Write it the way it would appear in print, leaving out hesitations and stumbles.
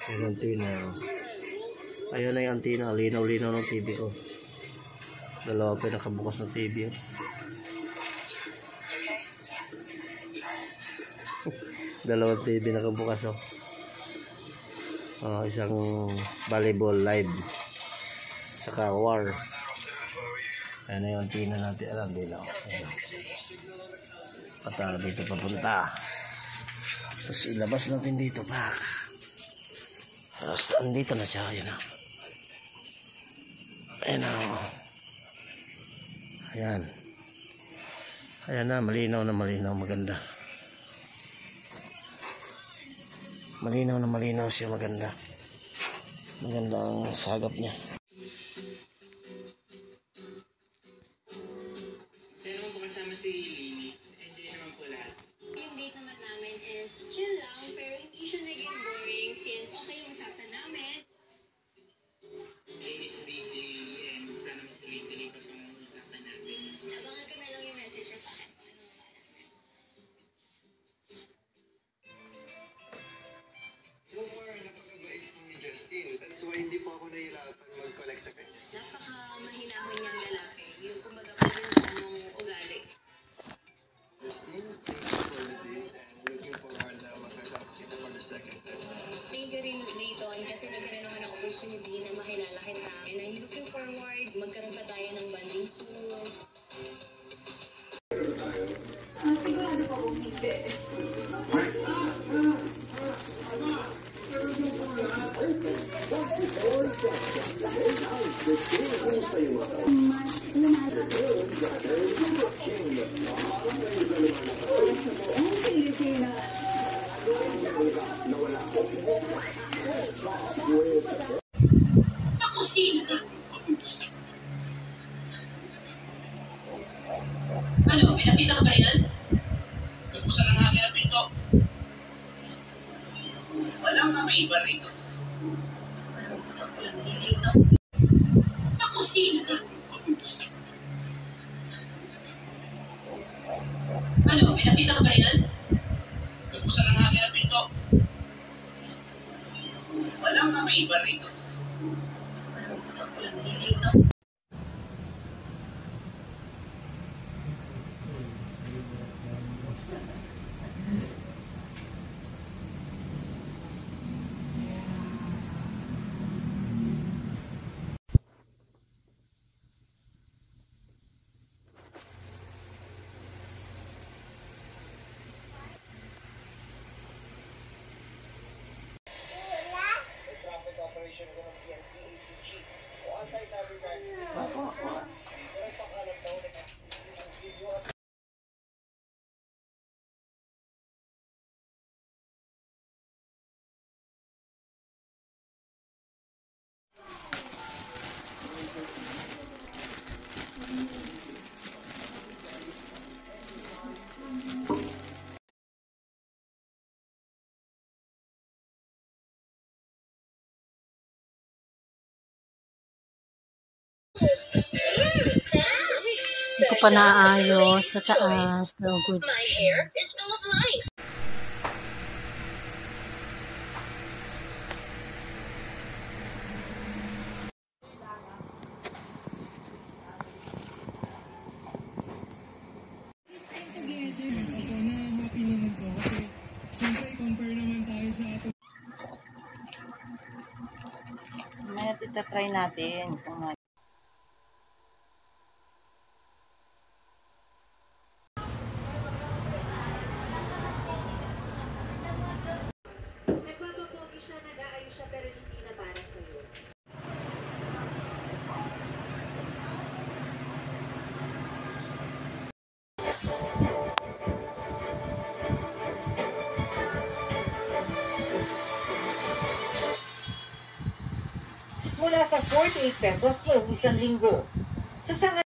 Ayan ang tina. Ayun na yung tina. Linaw-linaw ng TV ko. Dalawa pa nakabukas ng TV. Dalawang TV nakabukas. Isang volleyball live. Saka war. Ayan na yung tina natin. Alam, dilaw. Pata dito papunta. Tapos ilabas natin dito. Tapos andito na siya. Ayan na. Ayan na. Ayan. Ayan na. Malinaw na malinaw. Maganda. Malinaw na malinaw siya. Maganda. Maganda ang sagap niya. Sino mo po kasama si Lily? Enjoy naman po lahat. Yung date naman namin is chill lang, pero hindi siya naging boring since okay yung usapan namin. Ladies DJ and sana magtuloy-tuloy pa itong usapan natin. Abangan ko na lang yung message sa akin. So far, napakabait po ni Justin. That's why hindi po ako nahihirapan mag-connect sa kanya. Napaka-mahinahon niyang lalaki. Yung kumbaga provincial nung ugali. Justin, thank you for the date and looking forward na magkasama kita for the second time. Thank you rin dito kasi nagkaroon ako ng opportunity na makilala kita. And I'm looking forward magkaroon pa tayo ng bonding soon. Sigurado pa kung hindi. Sa kusina! Ano? May nakita ka ba yan? Nabuksan ang akin ang pinto. Walang kakaiba rito. Parang putak ko lang nalilito. Sa kusina! Ano? May nakita ka ba yan? Nabuksan ang akin ang pinto. Walang kakaiba rito. Parang putak ko lang nalilito. Traffic operation ko ng PNP-ACG o anti-sabotage. Nagpakalat daw na video at Hindi ko pa naayos sa taas. Pero good. My hair is full of light. Ako na happy naman po kasi siyempre i-compare naman tayo sa ating Mamaya itatry natin. Nagpapapogi siya, nag-aayos siya, pero hindi na para sa'yo. Mula sa 48 pesos tuwing isang linggo. Sa